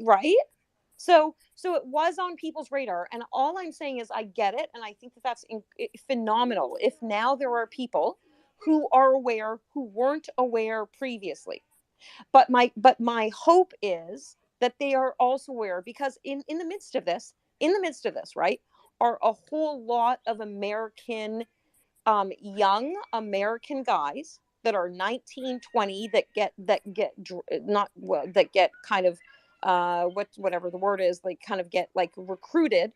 right? So it was on people's radar, and all I'm saying is I get it, and I think that that's phenomenal. If now there are people who are aware who weren't aware previously, but my hope is that they are also aware, because in the midst of this, right, are a whole lot of American, young American guys that are 19, 20, that get not well, that get kind of, whatever the word is, like kind of get like recruited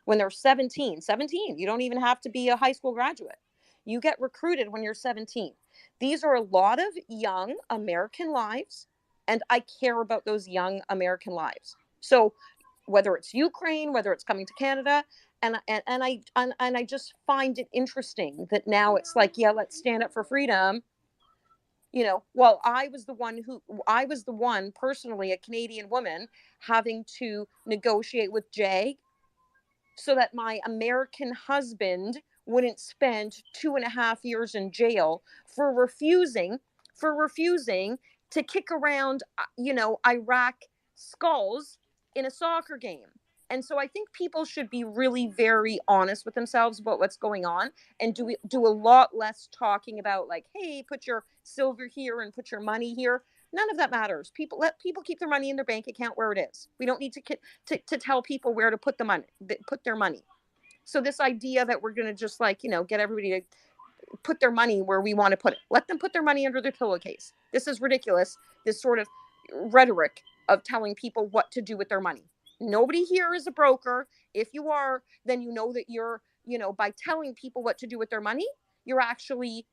when they're 17. You don't even have to be a high school graduate. You get recruited when you're 17. These are a lot of young American lives, and I care about those young American lives. So whether it's Ukraine, whether it's coming to Canada, and I just find it interesting that now it's like, yeah, let's stand up for freedom. Well, I was the one personally, a Canadian woman, having to negotiate with Jay so that my American husband wouldn't spend 2.5 years in jail for refusing to kick around, Iraq skulls in a soccer game. And so I think people should be really very honest with themselves about what's going on, and do a lot less talking about, like, hey, put your silver here and put your money here. None of that matters. Let people keep their money in their bank account where it is. We don't need to tell people where to put their money. So this idea that we're going to just, like, get everybody to put their money where we want to put it. Let them put their money under their pillowcase. This is ridiculous. This sort of rhetoric of telling people what to do with their money. Nobody here is a broker. If you are, then you know that by telling people what to do with their money, you're actually,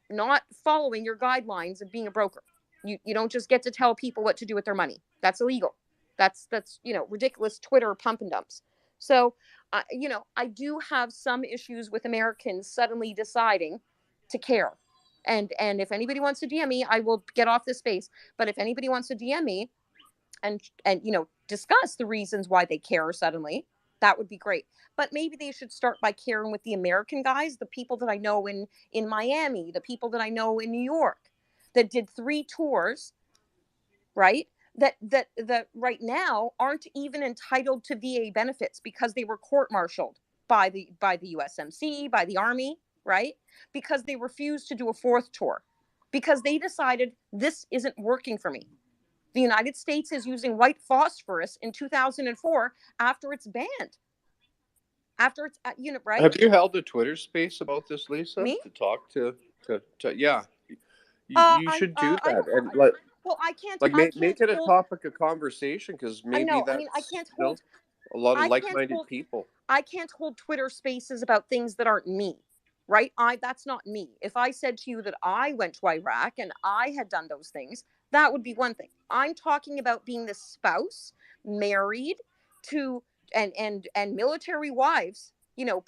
not following your guidelines of being a broker. You don't just get to tell people what to do with their money. That's illegal. That's ridiculous Twitter pump and dumps. So, I do have some issues with Americans suddenly deciding to care. And if anybody wants to DM me, I will get off this space. But if anybody wants to DM me and discuss the reasons why they care suddenly, that would be great. But maybe they should start by caring with the American guys, the people that I know in Miami, the people that I know in New York, that did 3 tours, right? That right now aren't even entitled to VA benefits because they were court-martialed by the USMC, by the Army, right? Because they refused to do a 4th tour, because they decided this isn't working for me. The United States is using white phosphorus in 2004 after it's banned. After it's, right? Have you held a Twitter space about this, Lisa? Me? To talk to yeah, you I should do I that, don't. and Well, I can't. like I make can't it a hold. topic of conversation, because maybe No, I mean, that's a lot of I can't like-minded hold. people. I can't hold Twitter spaces about things that aren't me, right? That's not me. If I said to you that I went to Iraq and I had done those things, that would be one thing. I'm talking about being the spouse, married to, and military wives.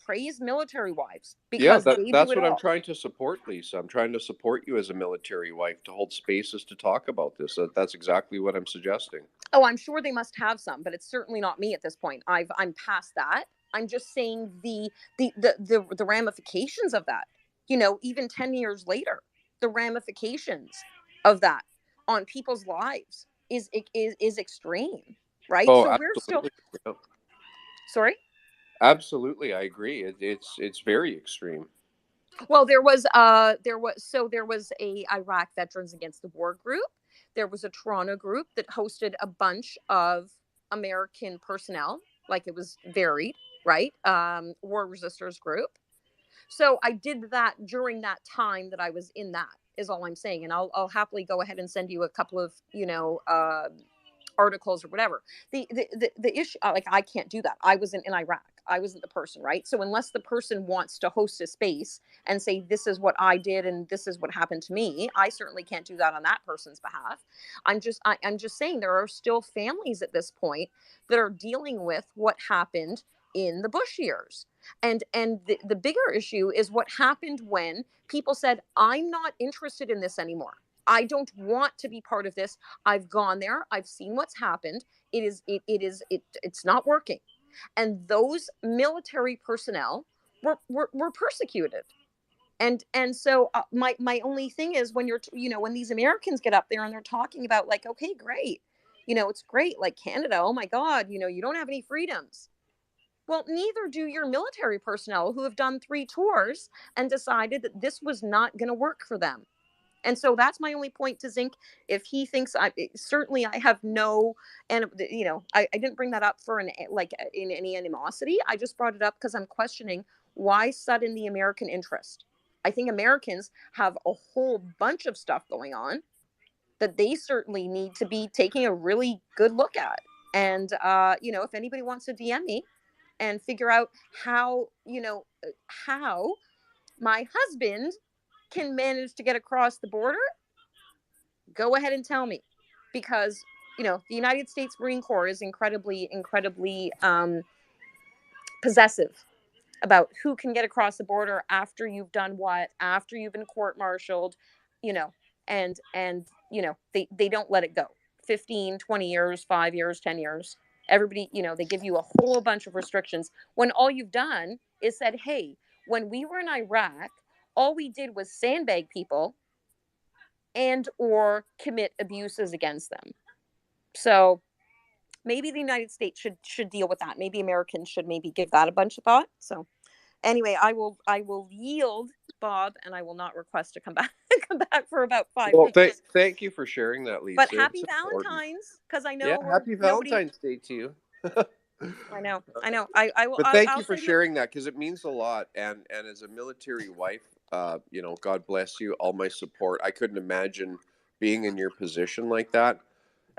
Praise military wives Yeah, because they do that's it what I'm all. trying to support, Lisa. I'm trying to support you as a military wife to hold spaces to talk about this. That's exactly what I'm suggesting. Oh, I'm sure they must have some, but it's certainly not me at this point. I'm past that. I'm just saying the ramifications of that. Even 10 years later, the ramifications of that on people's lives is extreme, right? Oh, So we're still absolutely. Yeah. sorry. Absolutely, I agree. It's very extreme. Well, there was a Iraq Veterans Against the War group. There was a Toronto group that hosted a bunch of American personnel, like it was varied, right? War resistors group. So I did that during that time that I was in that, is all I'm saying. And I'll happily go ahead and send you a couple of, articles or whatever. The issue, like, I can't do that. I wasn't in Iraq. I wasn't the person, right? So unless the person wants to host a space and say this is what I did and this is what happened to me, I certainly can't do that on that person's behalf. I'm just saying there are still families at this point that are dealing with what happened in the Bush years. And the bigger issue is what happened when people said, I'm not interested in this anymore. I don't want to be part of this. I've gone there. I've seen what's happened. It's not working. And those military personnel were persecuted. And so my only thing is when when these Americans get up there and they're talking about, like, okay, great, it's great, like Canada, oh my God, you don't have any freedoms. Well, neither do your military personnel who have done 3 tours and decided that this was not going to work for them. And so that's my only point to Zinc. If he thinks certainly I have no, and I didn't bring that up for in any animosity. I just brought it up because I'm questioning why sudden the American interest. I think Americans have a whole bunch of stuff going on that they certainly need to be taking a really good look at. And if anybody wants to DM me and figure out how my husband can manage to get across the border, go ahead and tell me, because the United States Marine Corps is incredibly, incredibly possessive about who can get across the border after you've done what, after you've been court-martialed, you know, and they don't let it go. 15, 20 years, 5 years, 10 years. Everybody, they give you a whole bunch of restrictions when all you've done is said, hey, when we were in Iraq, all we did was sandbag people and or commit abuses against them. So maybe the United States should deal with that. Maybe Americans should maybe give that a bunch of thought. So anyway, I will yield, Bob, and I will not request to come back come back for about 5 minutes. Thank you for sharing that, But Lisa. happy It's important. Valentine's, because I Yeah, know happy nobody. Valentine's Day to you. I know. I will. But thank I'll you for send you. sharing that because it means a lot. And as a military wife, God bless you. All my support. I couldn't imagine being in your position like that.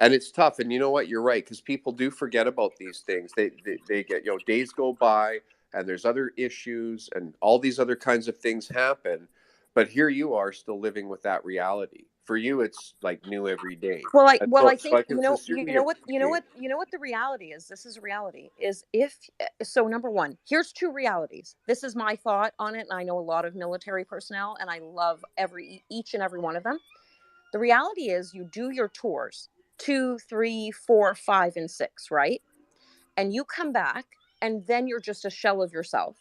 And it's tough. And you know what? You're right because people do forget about these things. They get days go by and there's other issues and all these other kinds of things happen. But here you are still living with that reality. For you, it's like new every day. Well, I And well, so, I so think I can sincerely appreciate. what the reality is. This is reality. Is if so. Number one, here's 2 realities. This is my thought on it, and I know a lot of military personnel, and I love each and every one of them. The reality is, you do your tours 2, 3, 4, 5, and 6, right? And you come back, and then you're just a shell of yourself,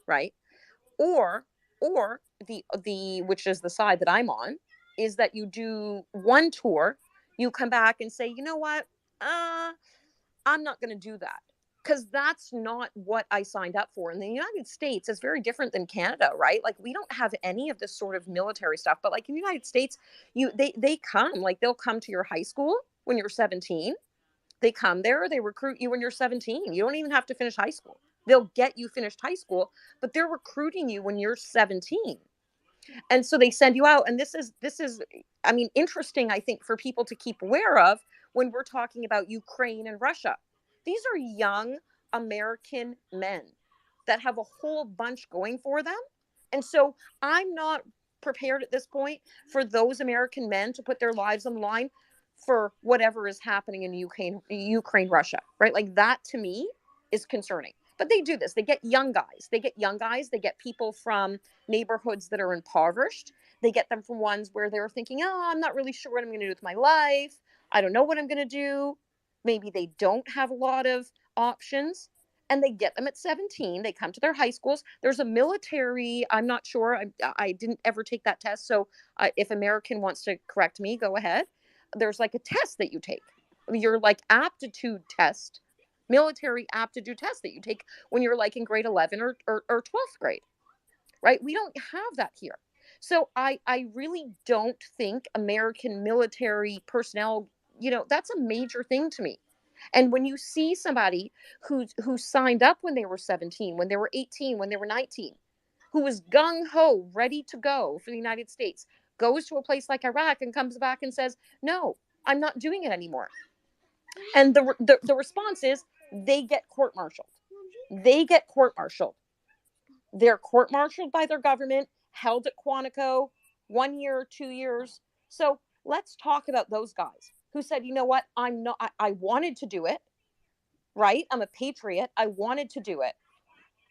right? Or the which is the side that I'm on, is that you do 1 tour, you come back and say, you know what, I'm not going to do that, because that's not what I signed up for. In the United States, it's very different than Canada, right? Like, we don't have any of this sort of military stuff, but like in the United States, they come, like they'll come to your high school when you're 17. They come there, they recruit you when you're 17. You don't even have to finish high school. They'll get you finished high school, but they're recruiting you when you're 17. And so they send you out, and this is I mean, interesting, I think, for people to keep aware of when we're talking about Ukraine and Russia. These are young American men that have a whole bunch going for them. And so I'm not prepared at this point for those American men to put their lives on the line for whatever is happening in Ukraine, Russia, right? Like, that to me is concerning. But they do this. They get young guys. They get people from neighborhoods that are impoverished. They get them from ones where they're thinking, oh, I'm not really sure what I'm going to do with my life. I don't know what I'm going to do. Maybe they don't have a lot of options. And they get them at 17. They come to their high schools. There's a military, I'm not sure. I didn't ever take that test. So if American wants to correct me, go ahead. There's like a test that you take. Your like aptitude test, military aptitude test that you take when you're like in grade 11 or 12th grade, right? We don't have that here. So I really don't think American military personnel, that's a major thing to me. And when you see somebody who signed up when they were 17, when they were 18, when they were 19, who was gung ho, ready to go for the United States, goes to a place like Iraq and comes back and says, no, I'm not doing it anymore. And the response is they get court martialed. They get court martialed. They're court martialed by their government, held at Quantico 1 year, 2 years. So let's talk about those guys who said, you know what, I'm not, I wanted to do it, right? I'm a patriot. I wanted to do it.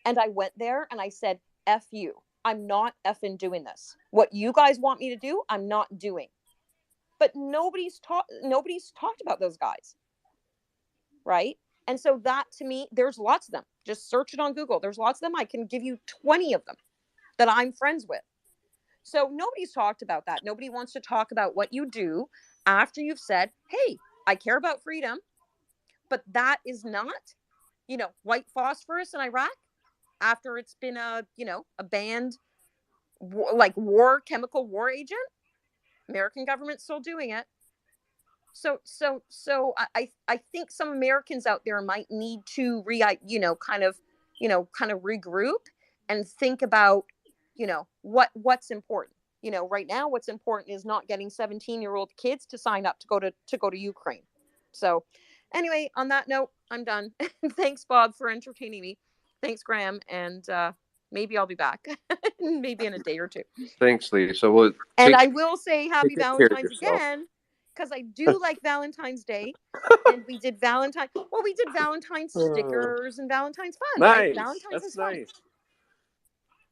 And I went there and I said, F you. I'm not effing doing this. What you guys want me to do, I'm not doing. But nobody's talked about those guys, right? And so that to me, there's lots of them. Just search it on Google. There's lots of them. I can give you 20 of them that I'm friends with. So nobody's talked about that. Nobody wants to talk about what you do after you've said, hey, I care about freedom, but that is not, white phosphorus in Iraq after it's been a banned like chemical war agent. American government's still doing it. So I think some Americans out there might need to kind of regroup and think about, what's important. Right now what's important is not getting 17-year-old kids to sign up to go to Ukraine. So anyway, on that note, I'm done. Thanks, Bob, for entertaining me. Thanks, Graham, and maybe I'll be back maybe in a day or two. Thanks, Lee. So we'll And I will say take happy good care of Valentine's yourself. again, because I do like Valentine's Day. And we did Valentine's stickers and Valentine's fun, right? Nice. Valentine's That's is fun. nice.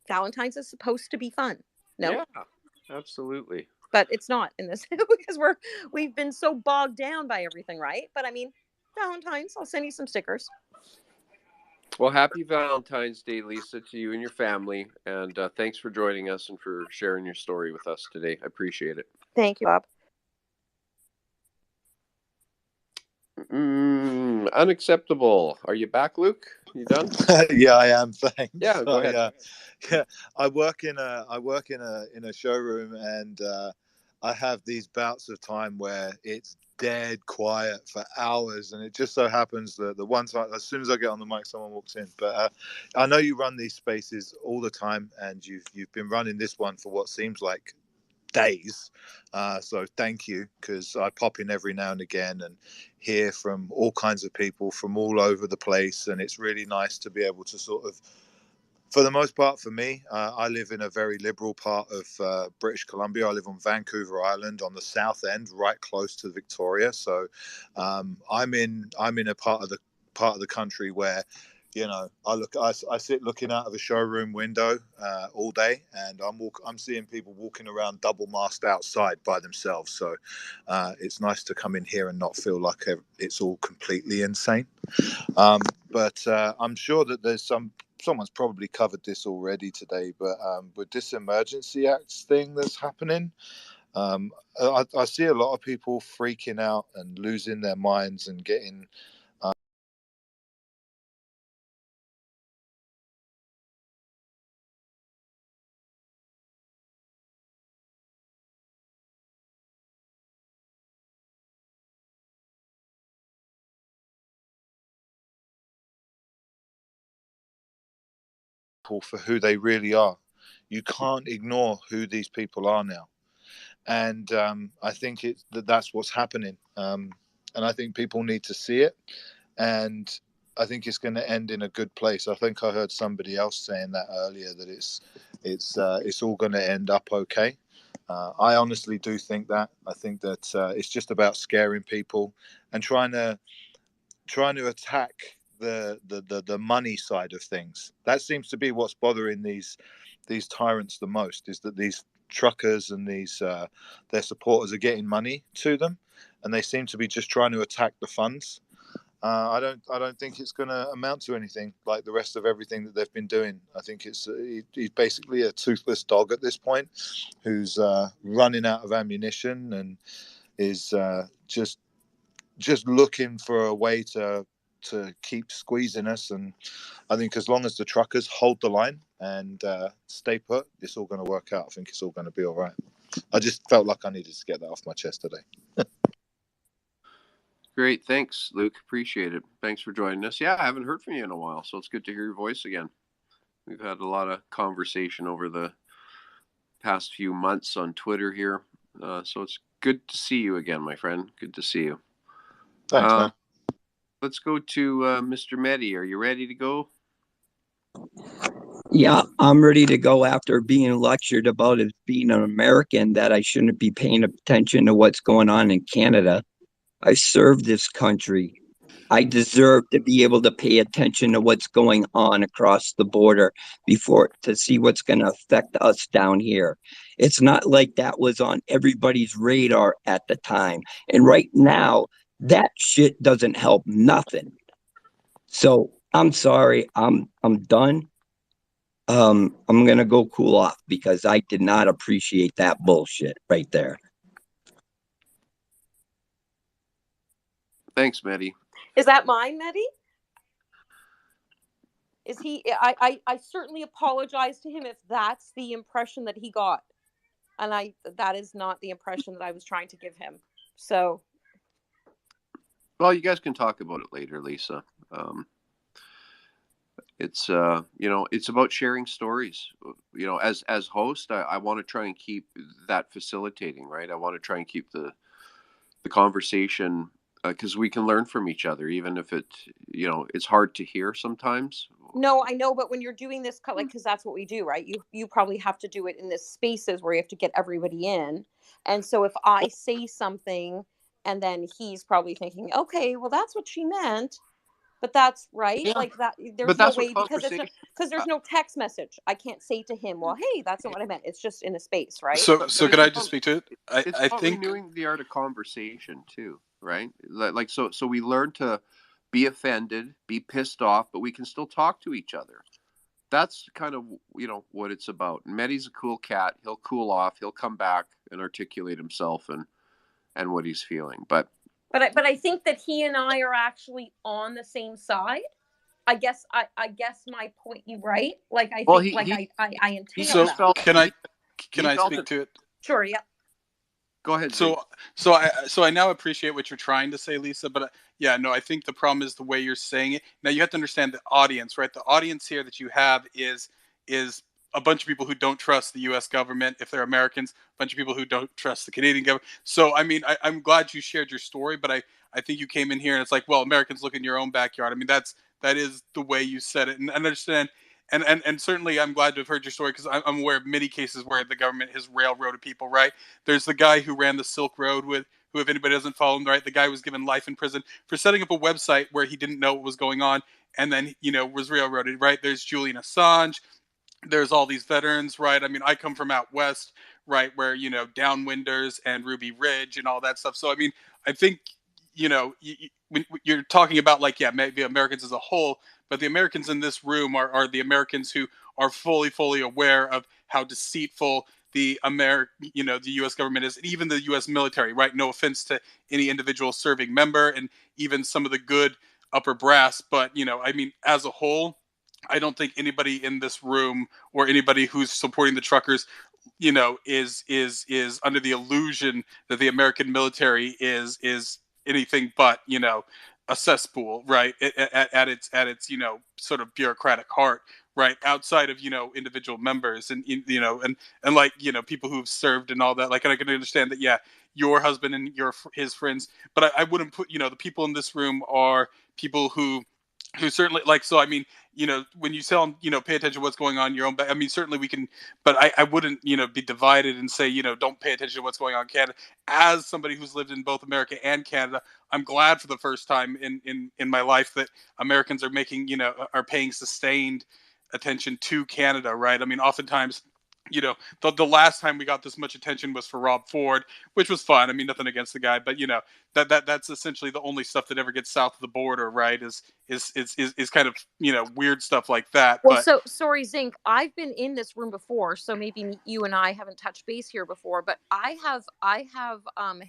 Valentine's is supposed to be fun. No, Yeah, absolutely. but it's not in this because we've been so bogged down by everything, right? But I mean, Valentine's, I'll send you some stickers. Well, happy Valentine's Day, Lisa, to you and your family. And thanks for joining us and for sharing your story with us today. I appreciate it. Thank you, Bob. Unacceptable. Are you back, Luke? You done? Yeah, I am. Thanks. Yeah, go ahead. Yeah, I work in a showroom, and I have these bouts of time where it's dead quiet for hours, and it just so happens that the one time, as soon as I get on the mic, someone walks in. But I know you run these spaces all the time, and you've been running this one for what seems like days. So thank you, because I pop in every now and again and hear from all kinds of people from all over the place, and it's really nice to be able to sort of, for the most part, for me, I live in a very liberal part of British Columbia. I live on Vancouver Island on the south end, right close to Victoria. So I'm in a part of the country where, I sit looking out of a showroom window all day, and I'm seeing people walking around double masked outside by themselves. So it's nice to come in here and not feel like it's all completely insane. But I'm sure that someone's probably covered this already today, but with this emergency acts thing that's happening, I see a lot of people freaking out and losing their minds and getting for who they really are. You can't ignore who these people are now, and I think that's what's happening. And I think people need to see it, and I think it's going to end in a good place. I think I heard somebody else saying that earlier, that it's all going to end up okay. I honestly do think that. I think that it's just about scaring people and trying to attack the money side of things. That seems to be what's bothering these tyrants the most, is that these truckers and these their supporters are getting money to them, and they seem to be just trying to attack the funds. I don't think it's going to amount to anything like the rest of everything that they've been doing. I think he's basically a toothless dog at this point, who's running out of ammunition and is just looking for a way to keep squeezing us. And I think as long as the truckers hold the line and stay put, it's all going to work out. I think it's all going to be all right. I just felt like I needed to get that off my chest today. Great. Thanks, Luke. Appreciate it. Thanks for joining us. Yeah, I haven't heard from you in a while, so it's good to hear your voice again. We've had a lot of conversation over the past few months on Twitter here. So it's good to see you again, my friend. Good to see you. Thanks, man. Let's go to Mr. Mehdi. Are you ready to go? Yeah, I'm ready to go after being lectured about as being an American that I shouldn't be paying attention to what's going on in Canada. I serve this country. I deserve to be able to pay attention to what's going on across the border before to see what's going to affect us down here. It's not like that was on everybody's radar at the time. And right now, that shit doesn't help nothing. So I'm sorry, I'm done. I'm gonna go cool off because I did not appreciate that bullshit right there. Thanks, Maddie. Is that mine, Nettie? Is he? I certainly apologize to him if that's the impression that he got, and that is not the impression that I was trying to give him. So, Well, you guys can talk about it later, Lisa. It's it's about sharing stories. As host, I want to try and keep that facilitating, right? I want to try and keep the conversation, because we can learn from each other, even if it's hard to hear sometimes. no, I know, but when you're doing this, like, because that's what we do, right? You probably have to do it in this spaces where you have to get everybody in, and so if I say something, and then he's probably thinking, okay, well, that's what she meant. But that's right. Yeah, Like that, but there's no that's what way because conversation. there's no text message. I can't say to him, "Well, hey, that's not what I meant." It's just in a space, right? So But could it's I just about speak to it? it's I about think renewing the art of conversation too, right? Like so we learn to be offended, be pissed off, but we can still talk to each other. That's kind of what it's about. And Meddy's a cool cat. He'll cool off. He'll come back and articulate himself and what he's feeling. But I think that he and I are actually on the same side. I guess my point. You right? Like I Well, think like I he entail so. just that. felt Can he I felt speak it. to it? Sure. Yeah. Go ahead, Zink. So I now appreciate what you're trying to say, Lisa. But yeah, no, I think the problem is the way you're saying it. Now you have to understand the audience, right? The audience here that you have is a bunch of people who don't trust the U.S. government if they're Americans. A bunch of people who don't trust the Canadian government. So I mean, I'm glad you shared your story, but I think you came in here and it's like, well, Americans look in your own backyard. I mean, that is the way you said it, and understand. And certainly, I'm glad to have heard your story because I'm aware of many cases where the government has railroaded people, right? There's the guy who ran the Silk Road who, if anybody doesn't follow him, right, the guy was given life in prison for setting up a website where he didn't know what was going on and then, was railroaded, right? There's Julian Assange. There's all these veterans, right? I mean, I come from out west, right, where, Downwinders and Ruby Ridge and all that stuff. So, I mean, I think, when you're talking about, like, yeah, maybe Americans as a whole, but the Americans in this room are the Americans who are fully aware of how deceitful the U.S. government is, and even the U.S. military, right? No offense to any individual serving member, and even some of the good upper brass, but I mean, as a whole, I don't think anybody in this room or anybody who's supporting the truckers, is under the illusion that the American military is anything but a cesspool, right? At its sort of bureaucratic heart, right? Outside of individual members and like people who've served and all that. Like, and I can understand that, yeah, your husband and his friends, but I wouldn't put the people in this room are people who certainly, like, so I mean, when you tell them, pay attention to what's going on in your own I mean, certainly we can, but I wouldn't be divided and say don't pay attention to what's going on in Canada. As somebody who's lived in both America and Canada, I'm glad for the first time in my life that Americans are making are paying sustained attention to Canada, right? I mean, oftentimes, the last time we got this much attention was for Rob Ford, which was fun. I mean, nothing against the guy, but that's essentially the only stuff that ever gets south of the border, right? Is kind of weird stuff like that. Well, But so sorry, Zink. I've been in this room before, so maybe you and I haven't touched base here before. But I have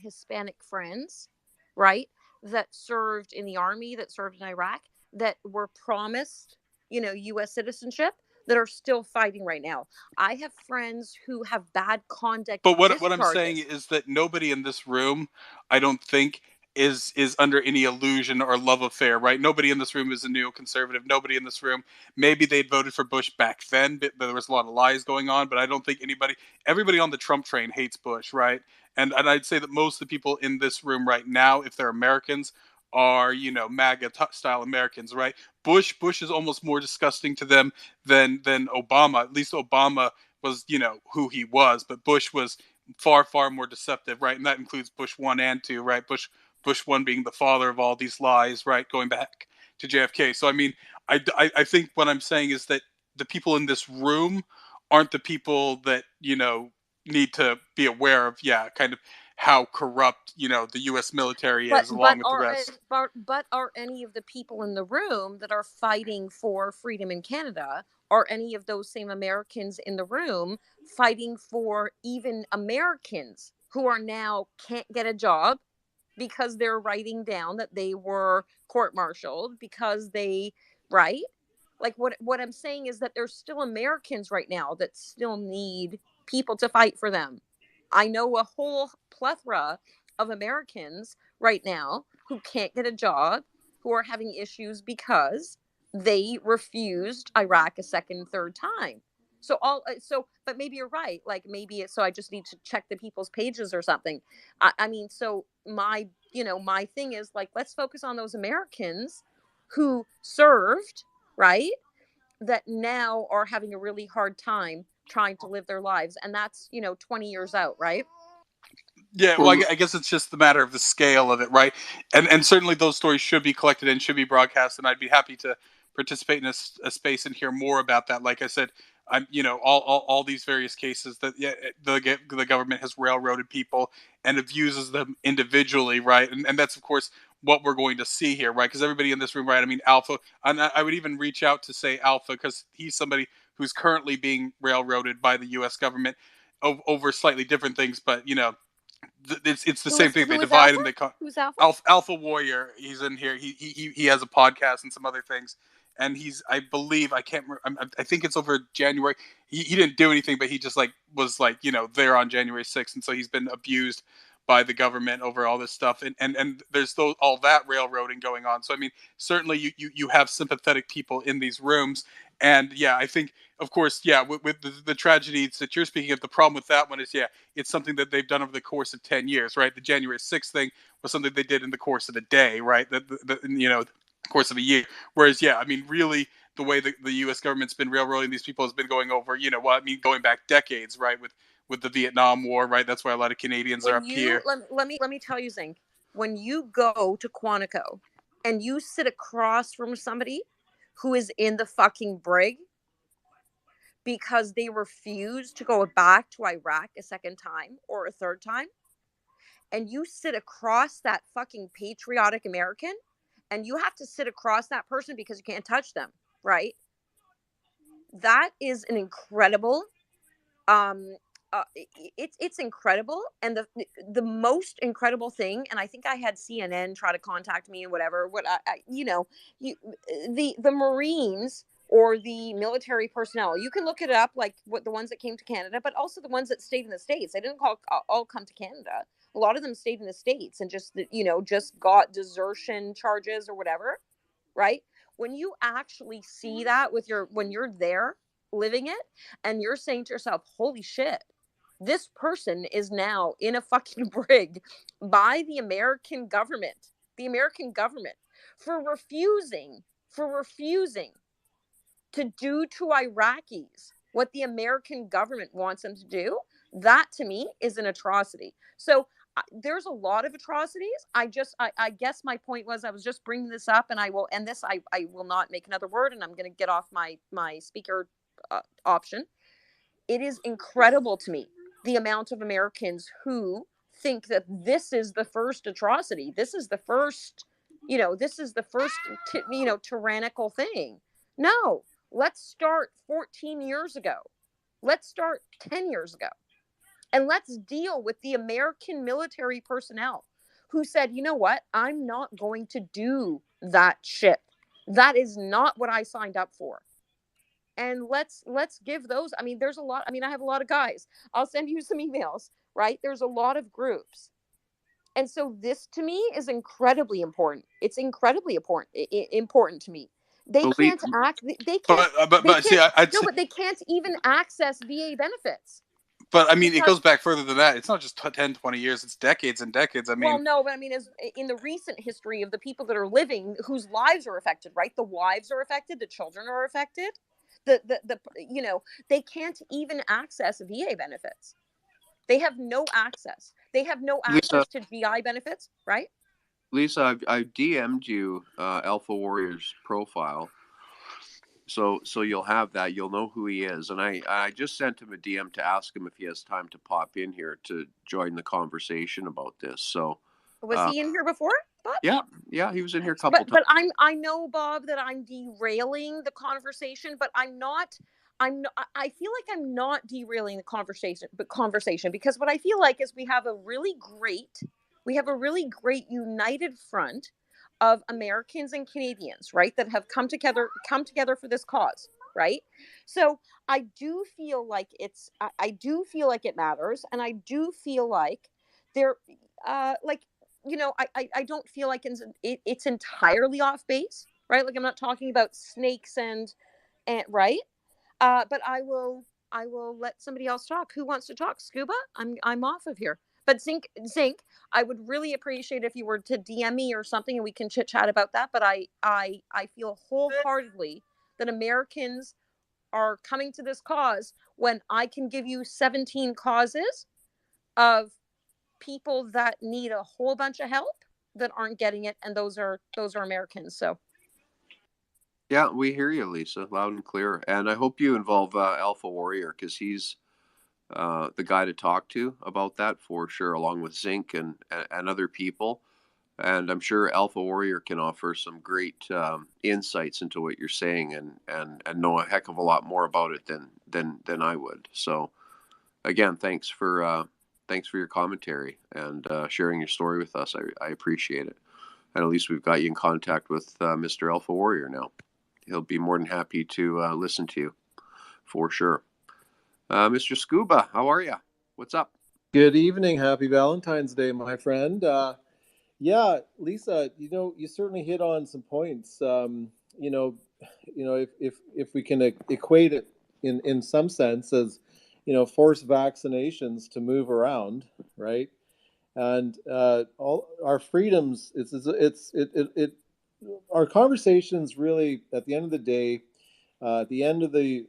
Hispanic friends, right, that served in the army, that served in Iraq, that were promised, U.S. citizenship, that are still fighting right now. I have friends who have bad conduct what I'm saying discharges. is that nobody in this room, I don't think, is under any illusion or love affair, right? Nobody in this room is a neoconservative. Nobody in this room, maybe they'd voted for Bush back then, but there was a lot of lies going on. But I don't think everybody on the Trump train hates Bush, right? And I'd say that most of the people in this room right now, if they're Americans, are MAGA style Americans, right? Bush is almost more disgusting to them than Obama. At least Obama was who he was, but Bush was far more deceptive, right? And that includes Bush 1 and 2, right? Bush 1 being the father of all these lies, right? Going back to JFK. So I mean, I think what I'm saying is that the people in this room aren't the people that need to be aware of, yeah, kind of how corrupt the U.S. military But is, but along with the are rest. but are any of the people in the room that are fighting for freedom in Canada, are any of those same Americans in the room fighting for even Americans who are now can't get a job because they're writing down that they were court-martialed because they, right? Like what I'm saying is that there's still Americans right now that still need people to fight for them. I know a whole plethora of Americans right now who can't get a job, who are having issues because they refused Iraq a second, third time. But maybe you're right. Like maybe it's so I just need to check the people's pages or something. I mean, so my thing is like, let's focus on those Americans who served, right? That now are having a really hard time trying to live their lives. And that's, 20 years out, right? Yeah, well, Well, I guess it's just the matter of the scale of it, right? And certainly those stories should be collected and should be broadcast, and I'd be happy to participate in a space and hear more about that. Like I said, I'm all these various cases that the government has railroaded people and abuses them individually, right? And that's of course what we're going to see here, right? Because everybody in this room, right? I mean, Alpha, and I would even reach out to say Alpha because he's somebody who's currently being railroaded by the U.S. government over slightly different things, but it's the same thing. They Who is divide Alpha? and they call Who's Alpha? Alpha Warrior. He's in here. He has a podcast and some other things. And he's, I believe, I can't remember. I think it's over January. He didn't do anything, but he just was there on January 6th, and so he's been abused by the government over all this stuff. And there's all that railroading going on. So I mean, certainly you have sympathetic people in these rooms. And yeah, I think, of course, yeah, with the tragedies that you're speaking of, the problem with that one is, yeah, it's something that they've done over the course of 10 years, right? The January 6th thing was something they did in the course of a day, right? The course of a year. Whereas, yeah, I mean, really, the way the U.S. government's been railroading these people has been going over, going back decades, right? With the Vietnam War, right? That's why a lot of Canadians are When up you here. let me tell you, Zink, when you go to Quantico and you sit across from somebody who is in the fucking brig because they refuse to go back to Iraq a second time or a third time, and you sit across that fucking patriotic American, and you have to sit across that person because you can't touch them, right? That is an incredible it's incredible. And the most incredible thing, and I think I had CNN try to contact me and whatever, the Marines or the military personnel, you can look it up, like what the ones that came to Canada, but also the ones that stayed in the States. They didn't all come to Canada. A lot of them stayed in the States and just got desertion charges or whatever, right? When you actually see that when you're there living it, and you're saying to yourself, holy shit, this person is now in a fucking brig by the American government for refusing to do to Iraqis what the American government wants them to do. That to me is an atrocity. So there's a lot of atrocities. I guess my point was, I was just bringing this up, and I will end this. I will not make another word, and I'm going to get off my speaker option. It is incredible to me the amount of Americans who think that this is the first atrocity. This is the first, tyrannical thing. No, let's start 14 years ago. Let's start 10 years ago. And let's deal with the American military personnel who said, you know what? I'm not going to do that shit. That is not what I signed up for. And let's give those. I mean, there's a lot. I mean, I have a lot of guys. I'll send you some emails, right? There's a lot of groups. And so this to me is incredibly important. It's incredibly important to me. They believe, can't act. They can't. They But see, can't. I'd No, say, but they can't even access VA benefits but I mean, it because. goes back further than that. It's not just 10, 20 years. It's decades and decades. I Well, mean, no, but I mean, as in the recent history of the people that are living, whose lives are affected, right? The wives are affected. The children are affected. They can't even access VA benefits. They have no access. They have no Lisa, access to GI benefits, right? I've DM'd you Alpha Warrior's profile, so you'll have that. You'll know who he is, and I just sent him a DM to ask him if he has time to pop in here to join the conversation about this. So, Was he in here before, Bob? yeah, he was in here a couple times. But I know, Bob, that I'm derailing the conversation, but I'm not. I feel like I'm not derailing the conversation because what I feel like is we have a really great We have a really great united front of Americans and Canadians, right, that have come together for this cause, right? So I do feel like I do feel like it matters, and I do feel like there, like, I don't feel like it's entirely off base, right? Like, I'm not talking about snakes and right. But I will let somebody else talk. Who wants to talk? Scuba? I'm off of here. But Zinc, I would really appreciate if you were to DM me or something and we can chit chat about that. But I feel wholeheartedly that Americans are coming to this cause when I can give you 17 causes of people that need a whole bunch of help that aren't getting it, and those are Americans. So Yeah, we hear you, Lisa, loud and clear. And I hope you involve Alpha Warrior, because he's the guy to talk to about that for sure, along with Zinc and other people. And I'm sure Alpha Warrior can offer some great insights into what you're saying, and know a heck of a lot more about it than I would. So again, thanks for your commentary and sharing your story with us. I appreciate it. And at least we've got you in contact with Mr. Alpha Warrior now. He'll be more than happy to listen to you for sure. Mr. Scuba, how are you? What's up? Good evening. Happy Valentine's Day, my friend. Yeah, Lisa, you certainly hit on some points. You know, if we can equate it in some sense as, forced vaccinations to move around, right? And all our freedoms, our conversations really, at the end of the day, at the end of the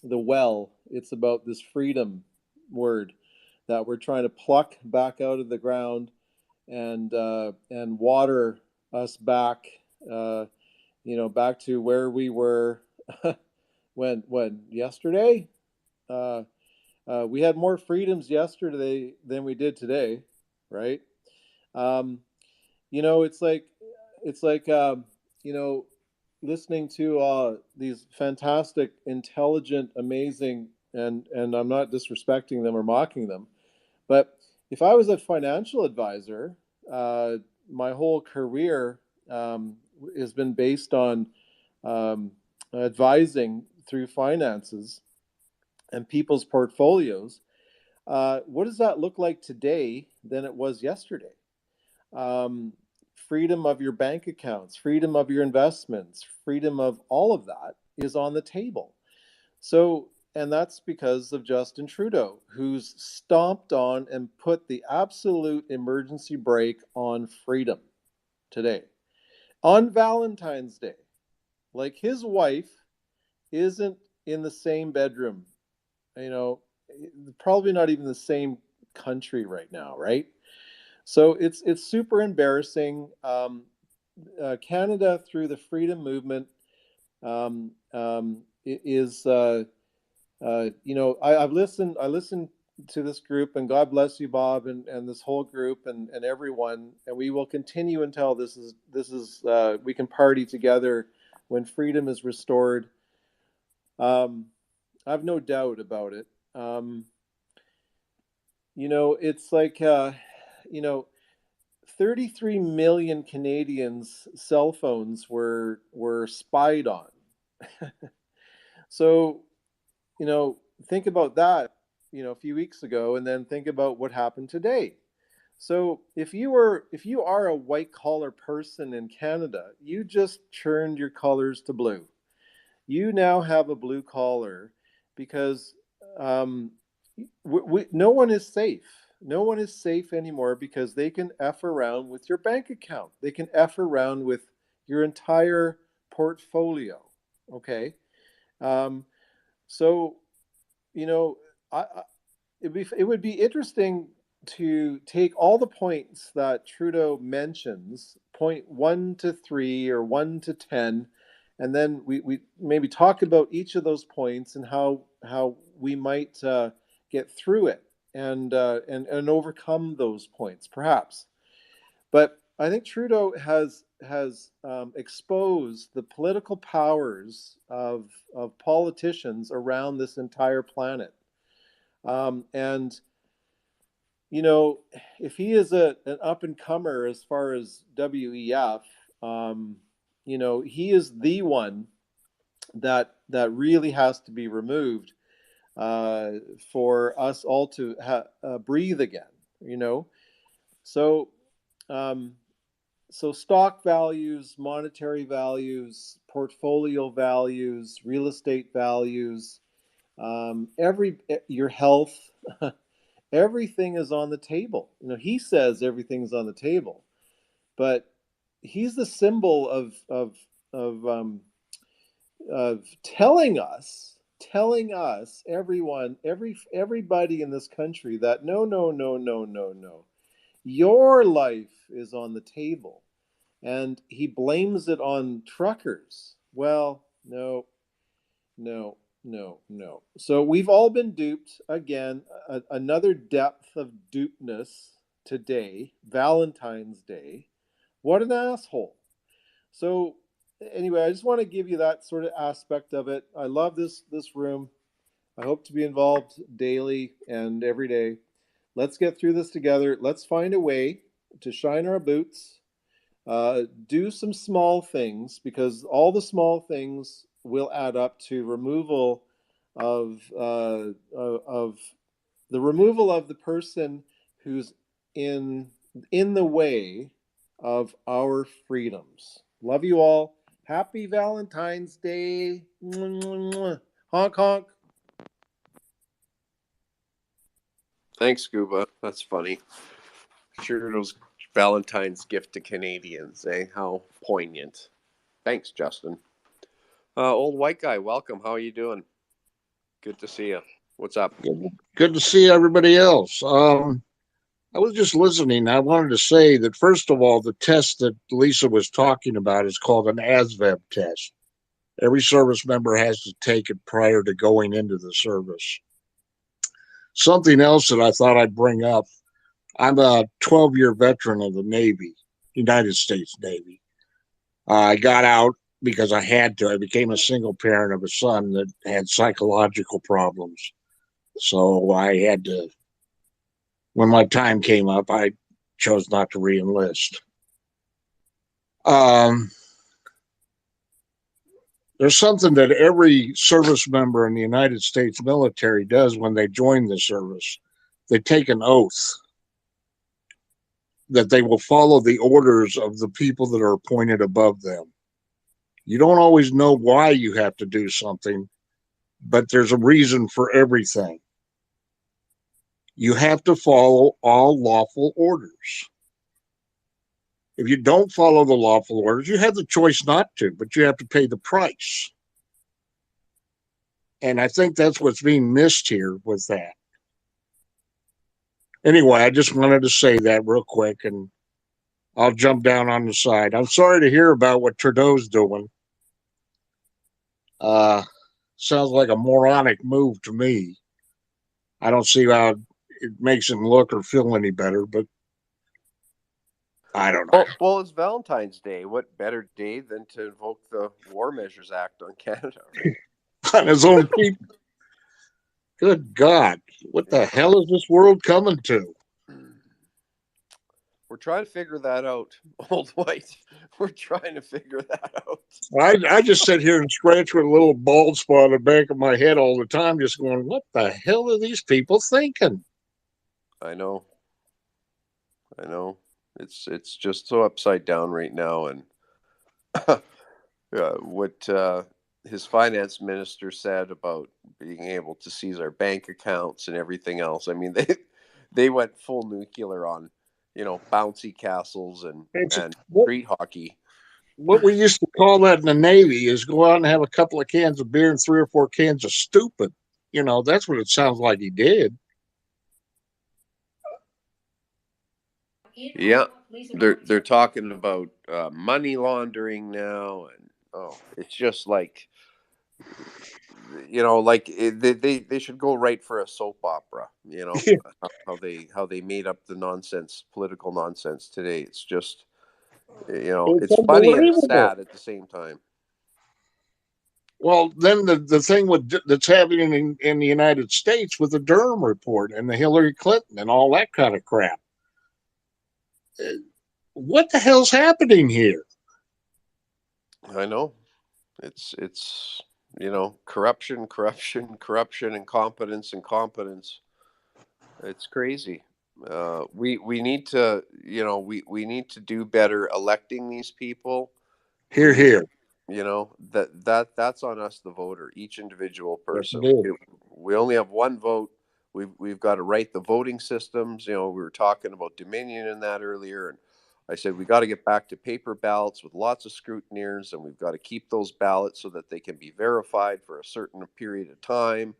well, it's about this freedom word that we're trying to pluck back out of the ground and water us back, back to where we were when yesterday. Uh, we had more freedoms yesterday than we did today, right? Um, it's like listening to these fantastic, intelligent, amazing, and I'm not disrespecting them or mocking them, but if I was a financial advisor, uh, my whole career has been based on um, advising through finances and people's portfolios. What does that look like today than it was yesterday? um, Freedom of your bank accounts, freedom of your investments, freedom of all of that is on the table. So, and that's because of Justin Trudeau, who's stomped on and put the absolute emergency brake on freedom today. On Valentine's Day, like his wife isn't in the same bedroom, you know, probably not even the same country right now, right? So it's super embarrassing. Canada, through the freedom movement, is I've listened. I listened to this group, and God bless you, Bob, and this whole group, and everyone. And we will continue until this is we can party together when freedom is restored. I have no doubt about it. It's like you know 33 million Canadians' cell phones were spied on. So, think about that, a few weeks ago, and then think about what happened today. So, if you are a white collar person in Canada, you just turned your colors to blue. You now have a blue collar because um, no one is safe. No one is safe anymore because they can F around with your bank account. They can F around with your entire portfolio. Okay. Um, so, you know, I it would be interesting to take all the points that Trudeau mentions, point 1 to 3 or 1 to 10, and then we maybe talk about each of those points and how we might get through it and overcome those points, perhaps. But I think Trudeau has exposed the political powers of politicians around this entire planet. And you know, if he is an up and comer as far as WEF, you know, he is the one that really has to be removed uh, for us all to breathe again. You know, so um, so stock values, monetary values, portfolio values, real estate values, your health, everything is on the table. You know, he says everything's on the table, but he's the symbol of of telling us everyone everybody in this country that no, no, no, no, no, no, your life is on the table, and he blames it on truckers. Well, no, no, no, no. So we've all been duped again. Another depth of dupeness today, Valentine's Day. What an asshole. So anyway, I just want to give you that sort of aspect of it. I love this room. I hope to be involved daily and every day. Let's get through this together. Let's find a way to shine our boots, do some small things, because all the small things will add up to removal of the removal of the person who's in the way of our freedoms. Love you all. Happy Valentine's Day. Honk honk. Thanks, Scuba. That's funny. Sure, those Valentine's gift to Canadians, eh? How poignant. Thanks, Justin. Old white guy, welcome. How are you doing? Good to see you. What's up? Good to see everybody else. I was just listening. I wanted to say that, first of all, the test that Lisa was talking about is called an ASVAB test. Every service member has to take it prior to going into the service. Something else that I thought I'd bring up, I'm a 12-year veteran of the Navy, United States Navy. I got out because I had to. I became a single parent of a son that had psychological problems. So I had to, when my time came up, I chose not to re-enlist. There's something that every service member in the United States military does when they join the service. They take an oath that they will follow the orders of the people that are appointed above them. You don't always know why you have to do something, but there's a reason for everything. You have to follow all lawful orders. If you don't follow the lawful orders, you have the choice not to, but you have to pay the price. And I think that's what's being missed here with that. Anyway, I just wanted to say that real quick, and I'll jump down on the side. I'm sorry to hear about what Trudeau's doing. Sounds like a moronic move to me. I don't see how it makes him look or feel any better, but I don't know. Well, it's Valentine's Day. What better day than to invoke the War Measures Act on Canada, right? On his own people. Good God. What the hell is this world coming to? We're trying to figure that out, Old White. We're trying to figure that out. I just sit here and scratch with a little bald spot on the back of my head all the time, just going, what the hell are these people thinking? I know. It's just so upside down right now, and what his finance minister said about being able to seize our bank accounts and everything else. I mean, they went full nuclear on, bouncy castles and street hockey. What we used to call that in the Navy is go out and have a couple of cans of beer and 3 or 4 cans of stupid. That's what it sounds like he did. Yeah, they're talking about money laundering now, and it's just like, like they should go right for a soap opera. How they made up the political nonsense today. It's just, it's funny and it's sad at the same time. Well, then the thing that's happening in the United States with the Durham report and the Hillary Clinton and all that kind of crap. What the hell's happening here? I know. It's corruption, incompetence, incompetence. It's crazy. We need to we need to do better electing these people. We Here, need here. that's on us, the voter, each individual Yes, person. it is. We only have one vote. We've got to write the voting systems. We were talking about Dominion in that earlier, and I said we got to get back to paper ballots with lots of scrutineers, and we've got to keep those ballots so that they can be verified for a certain period of time,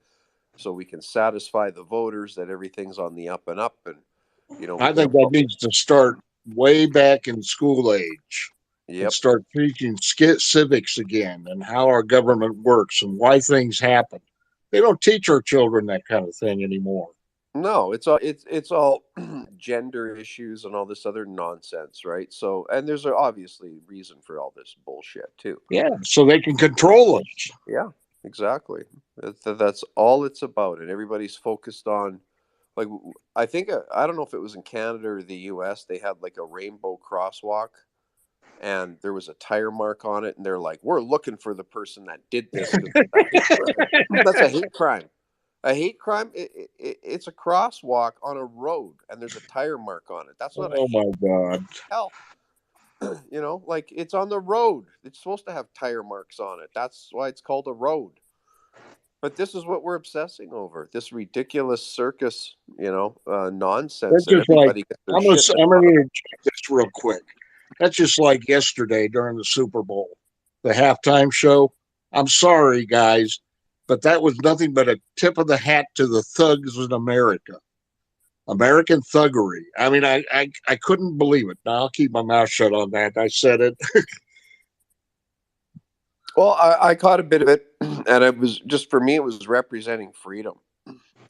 so we can satisfy the voters that everything's on the up and up, and we I can. think that needs to start way back in school age and Yep. start teaching civics again and how our government works and why things happen. They don't teach our children that kind of thing anymore. No, it's all gender issues and all this other nonsense, right? So, and there's obviously reason for all this bullshit too. Yeah, so they can control us. Yeah, exactly. That's all it's about, and everybody's focused on, like, I think I don't know if it was in Canada or the U.S. They had like a rainbow crosswalk, and there was a tire mark on it, and they're like, "We're looking for the person that did this." 'Cause that's a hate crime. A hate crime. It's a crosswalk on a road, and there's a tire mark on it. That's not a Oh my hate. God. Hell, like it's on the road. It's supposed to have tire marks on it. That's why it's called a road. But this is what we're obsessing over. This ridiculous circus, That's nonsense, and just like, everybody gets their shit bent I'm on going them. to check this real quick. That's just like yesterday during the Super Bowl, the halftime show. I'm sorry, guys, but that was nothing but a tip of the hat to the thugs in America. American thuggery. I mean, I couldn't believe it. Now I'll keep my mouth shut on that. I said it. Well, I caught a bit of it, and it was just, for me, it was representing freedom,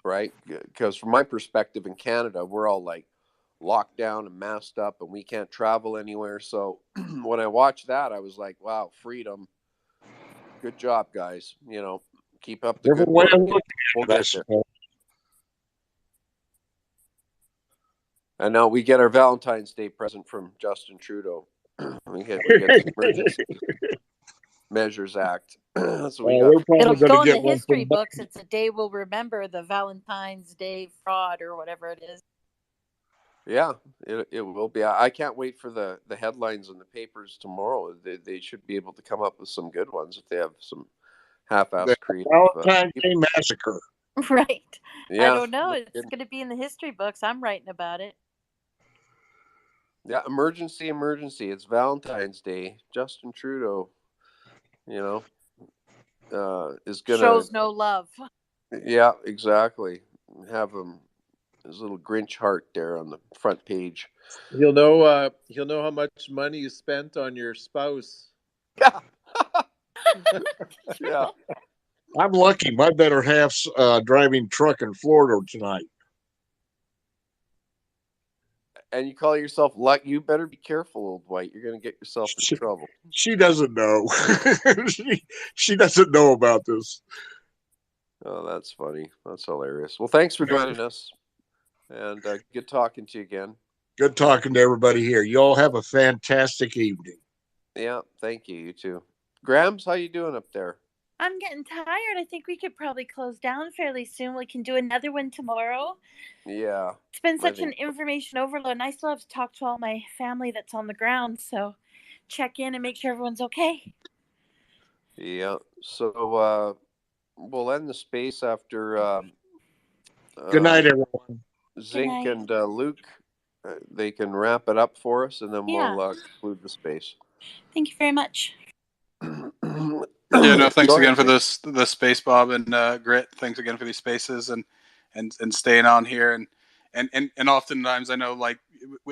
right? Because from my perspective in Canada, we're all like locked down and masked up, and we can't travel anywhere. So when I watched that, I was like, wow, freedom. Good job, guys. Keep up the good Different way work. of looking We'll at it, I get there. suppose. And now we get our Valentine's Day present from Justin Trudeau. we get the Emergency Measures Act. So we got. We're probably It'll going go to in the get one history from books. It's a day we'll remember, the Valentine's Day fraud or whatever it is. Yeah, it will be. I can't wait for the headlines in the papers tomorrow. They should be able to come up with some good ones if they have some the half-assed creative. Valentine's Day Massacre. Right. Yeah, I don't know. no It's kidding. going to be in the history books. I'm writing about it. Yeah, emergency. It's Valentine's Day. Justin Trudeau, is gonna. Shows no love. Yeah, exactly. Have him, his little Grinch heart there on the front page. He'll know. He'll know how much money you spent on your spouse. Yeah. Yeah. I'm lucky. My better half's driving truck in Florida tonight. And you call yourself lucky? You better be careful, old white. You're gonna get yourself in trouble. She doesn't know. she doesn't know about this. Oh, that's funny. That's hilarious. Well, thanks for joining us, and good talking to you again. Good talking to everybody here. You all have a fantastic evening. Yeah, thank you. You too. Grams, how you doing up there? I'm getting tired. I think we could probably close down fairly soon. We can do another one tomorrow. Yeah. It's been such an information overload, and I still have to talk to all my family that's on the ground, so check in and make sure everyone's okay. Yeah. So we'll end the space after Good night, everyone. Zinc and Luke. They can wrap it up for us, and then we'll conclude the space. Thank you very much. Yeah, no, thanks again for the space, Bob and Grit. Thanks again for these spaces and staying on here and oftentimes I know, like,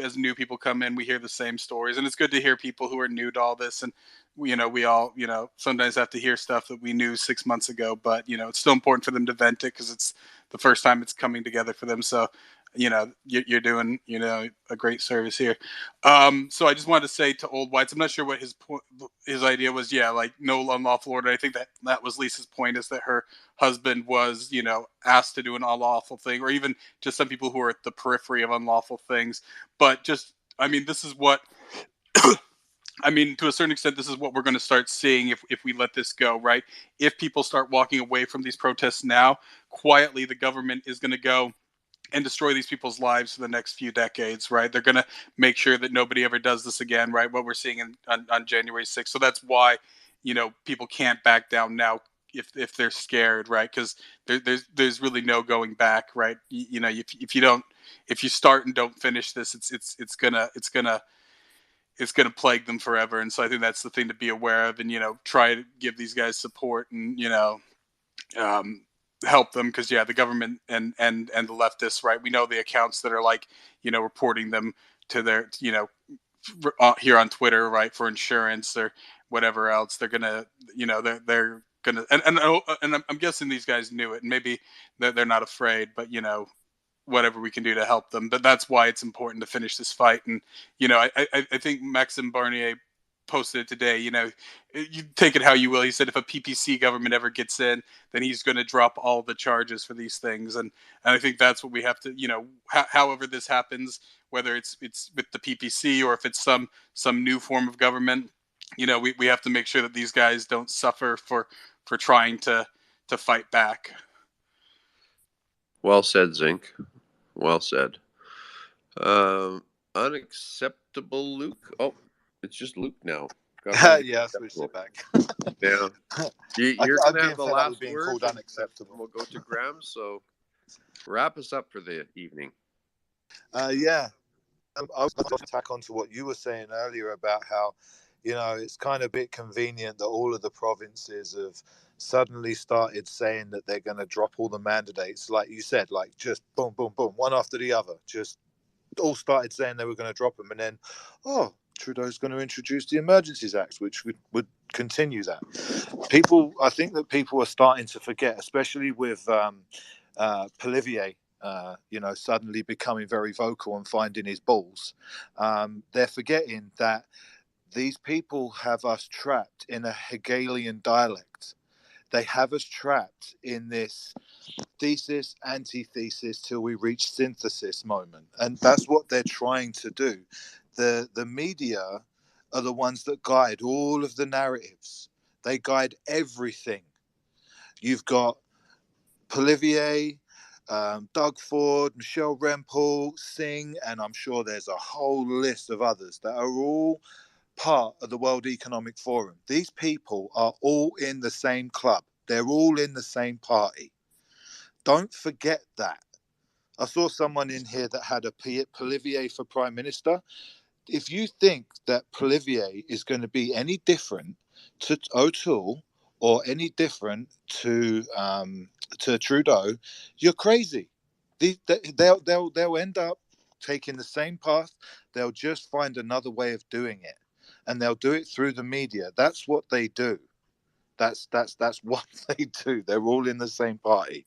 as new people come in, we hear the same stories, and it's good to hear people who are new to all this. And we all sometimes have to hear stuff that we knew 6 months ago, but it's still important for them to vent it because it's the first time it's coming together for them. So you're doing a great service here. So I just wanted to say to Old Whites, I'm not sure what his idea was. Yeah, like no unlawful order. I think that was Lisa's point, is that her husband was asked to do an unlawful thing, or even just some people who are at the periphery of unlawful things. But just, I mean, this is what I mean, to a certain extent, this is what we're going to start seeing if we let this go, right? If people start walking away from these protests now, quietly the government is going to go and destroy these people's lives for the next few decades, right? They're going to make sure that nobody ever does this again, right? What we're seeing on January 6th. So that's why, people can't back down now if they're scared, right? Because there's really no going back, right? If you start and don't finish this, it's gonna plague them forever. And so I think that's the thing to be aware of, and try to give these guys support, and um, help them, because the government and the leftists, right? We know the accounts that are like reporting them to their here on Twitter, right, for insurance or whatever else. They're gonna they're gonna and I'm guessing these guys knew it, and maybe they're not afraid, but whatever we can do to help them. But that's why it's important to finish this fight. And I think Maxime Barnier posted it today. You take it how you will. He said if a PPC government ever gets in, then he's going to drop all the charges for these things. And I think that's what we have to, however this happens, whether it's with the PPC or if it's some new form of government, we have to make sure that these guys don't suffer for trying to fight back. Well said, Zinc. Well said. Unacceptable Luke. Oh, it's just Luke now. Yeah, I switched it back. Yeah. You're I'm going to have the fed up with last being word. called unacceptable. We'll go to Graham. So wrap us up for the evening. Yeah. I was going to tack on to what you were saying earlier about how, it's kind of a bit convenient that all of the provinces have suddenly started saying that they're going to drop all the mandates. Like you said, like just boom, boom, boom, one after the other. Just all started saying they were going to drop them. And then, Trudeau's going to introduce the Emergencies Act, which would continue that. I think that people are starting to forget, especially with Polivier, suddenly becoming very vocal and finding his balls. They're forgetting that these people have us trapped in a Hegelian dialect. They have us trapped in this thesis, antithesis, till we reach synthesis moment. And that's what they're trying to do. The media are the ones that guide all of the narratives. They guide everything. You've got Polivier, Doug Ford, Michelle Rempel, Singh, and I'm sure there's a whole list of others that are all part of the World Economic Forum. These people are all in the same club. They're all in the same party. Don't forget that. I saw someone in here that had a Polivier for Prime Minister. If you think that Polivier is going to be any different to O'Toole or any different to Trudeau, you're crazy. They'll end up taking the same path. They'll just find another way of doing it, and they'll do it through the media. That's what they do. That's what they do. They're all in the same party.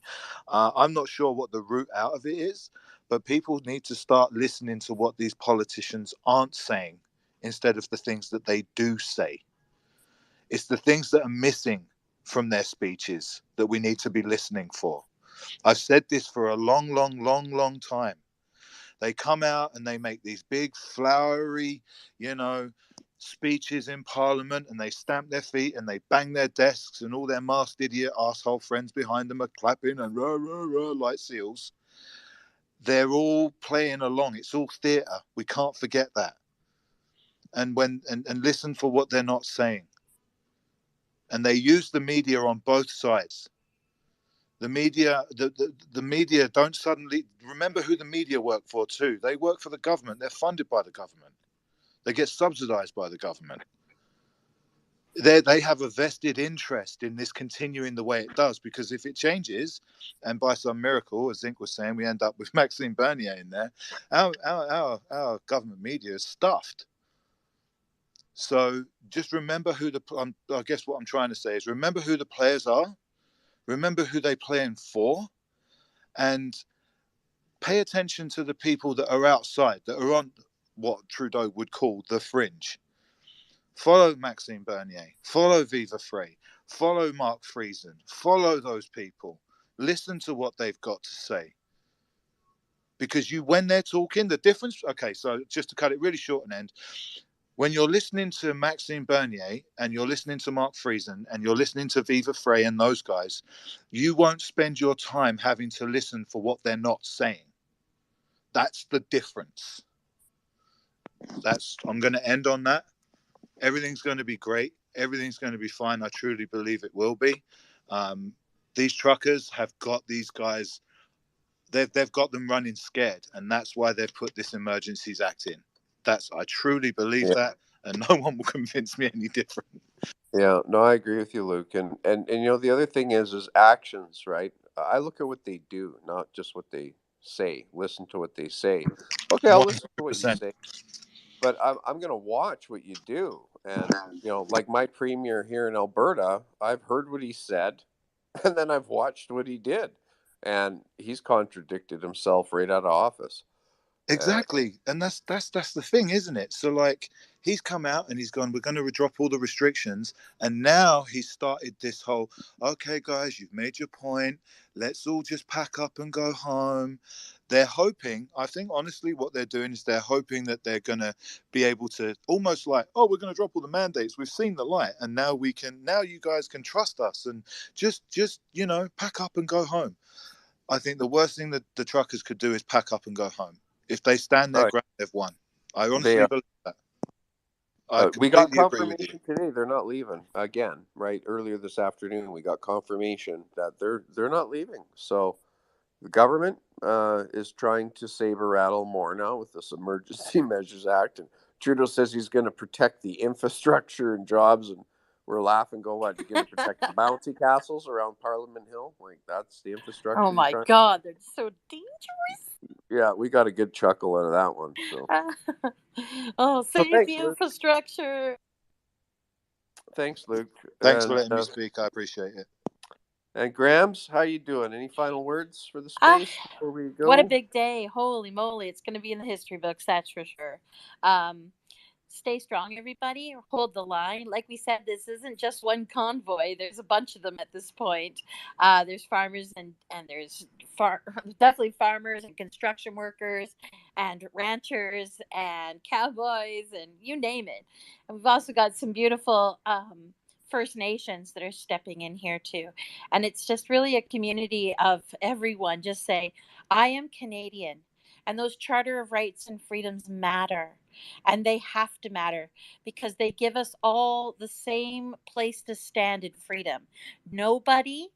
I'm not sure what the route out of it is, but people need to start listening to what these politicians aren't saying instead of the things that they do say. It's the things that are missing from their speeches that we need to be listening for. I've said this for a long, long, long, long time. They come out and they make these big, flowery, speeches in Parliament, and they stamp their feet and they bang their desks, and all their masked idiot asshole friends behind them are clapping and rah, rah, rah, like seals. They're all playing along. It's all theatre. We can't forget that. And listen for what they're not saying. And they use the media on both sides. The media, the media don't suddenly remember who the media work for too. They work for the government. They're funded by the government. They get subsidized by the government. They have a vested interest in this continuing the way it does, because if it changes, and by some miracle, as Zinc was saying, we end up with Maxime Bernier in there, our government media is stuffed. So just remember I guess what I'm trying to say is remember who the players are, remember who they're playing for, and Pay attention to the people that are outside, that are on what Trudeau would call the fringe. Follow Maxime Bernier, follow Viva Frei, follow Mark Friesen, follow those people. Listen to what they've got to say. Because when they're talking, the difference, okay, so just to cut it really short and end, when you're listening to Maxime Bernier and you're listening to Mark Friesen and you're listening to Viva Frei and those guys, you won't spend your time having to listen for what they're not saying. That's the difference. I'm going to end on that. Everything's going to be great. Everything's going to be fine. I truly believe it will be. These truckers have got these guys, they've got them running scared, and that's why they've put this Emergencies Act in. I truly believe that, and no one will convince me any different. Yeah, no, I agree with you, Luke. And the other thing is actions, right? I look at what they do, not just what they say. Listen to what they say. Okay, I'll listen to what you 100%. say, but I'm going to watch what you do. And like my premier here in Alberta, I've heard what he said, and then I've watched what he did, and he's contradicted himself right out of office. Exactly. And that's the thing, isn't it? So like he's come out and he's gone, we're going to drop all the restrictions. And now he's started this whole, okay, guys, you've made your point. Let's all just pack up and go home. They're hoping, I think honestly, what they're doing is they're hoping that they're going to be able to almost like, oh, we're going to drop all the mandates. We've seen the light. And now you guys can trust us and just, pack up and go home. I think the worst thing that the truckers could do is pack up and go home. If they stand their ground, they've won. I honestly believe that. I We got completely agree with you. confirmation today they're not leaving again. Right, earlier this afternoon we got confirmation that they're not leaving. So the government is trying to saber rattle more now with this Emergency Measures Act, and Trudeau says he's going to protect the infrastructure and jobs, and we're laughing. Go, what? You're going to protect the bouncy castles around Parliament Hill? Like that's the infrastructure. Oh my God, they're so dangerous. Yeah, we got a good chuckle out of that one. So. Save the infrastructure. Thanks, Luke. Thanks for letting me speak. I appreciate it. And Grams, how you doing? Any final words for the space before we go? What a big day. Holy moly. It's going to be in the history books, that's for sure. Stay strong, everybody. Hold the line. Like we said, this isn't just one convoy. There's a bunch of them at this point. There's farmers and there's definitely farmers and construction workers and ranchers and cowboys and you name it. And we've also got some beautiful First Nations that are stepping in here too. And it's just really a community of everyone. Just say, I am Canadian. And those Charter of Rights and Freedoms matter. And they have to matter because they give us all the same place to stand in freedom. Nobody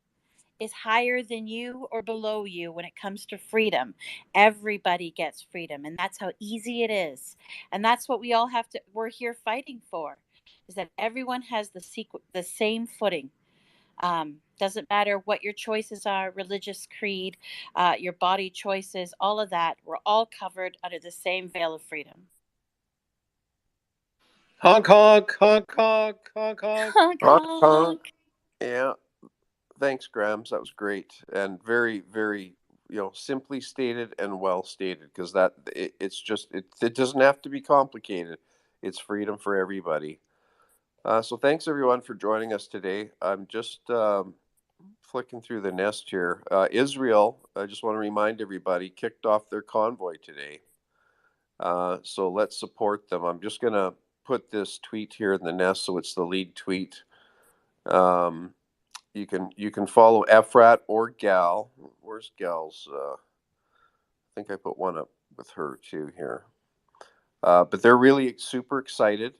is higher than you or below you when it comes to freedom. Everybody gets freedom, and that's how easy it is. And that's what we're here fighting for, is that everyone has the same footing. Doesn't matter what your choices are, religious creed, your body choices, all of that. We're all covered under the same veil of freedom. Honk, honk, honk, honk, honk, honk. Honk, honk. Yeah. Thanks, Grams. That was great and very, very, simply stated and well stated. Because it doesn't have to be complicated. It's freedom for everybody. So thanks everyone for joining us today. I'm just flicking through the nest here. Israel, I just want to remind everybody, kicked off their convoy today. So let's support them. I'm just going to put this tweet here in the nest so it's the lead tweet. You can follow Efrat or Gal. Where's Gal's? I think I put one up with her too here. But they're really super excited.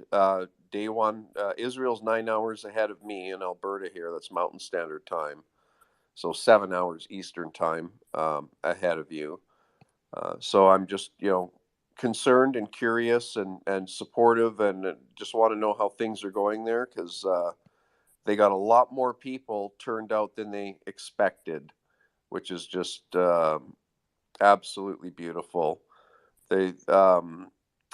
Day one, Israel's 9 hours ahead of me in Alberta here. That's Mountain Standard Time. So 7 hours Eastern Time ahead of you. So I'm just, concerned and curious and supportive and just want to know how things are going there because they got a lot more people turned out than they expected, which is just absolutely beautiful.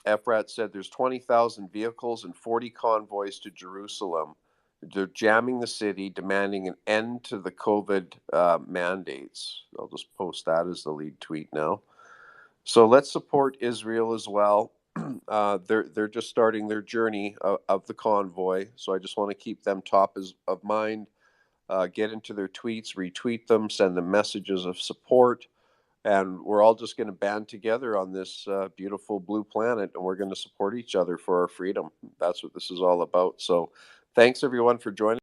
Efrat said there's 20,000 vehicles and 40 convoys to Jerusalem. They're jamming the city, demanding an end to the COVID mandates. I'll just post that as the lead tweet now. So let's support Israel as well. They're just starting their journey of the convoy, so I just want to keep them top of mind. Get into their tweets, retweet them, send them messages of support, and we're all just going to band together on this beautiful blue planet, and we're going to support each other for our freedom. That's what this is all about. So, thanks everyone for joining.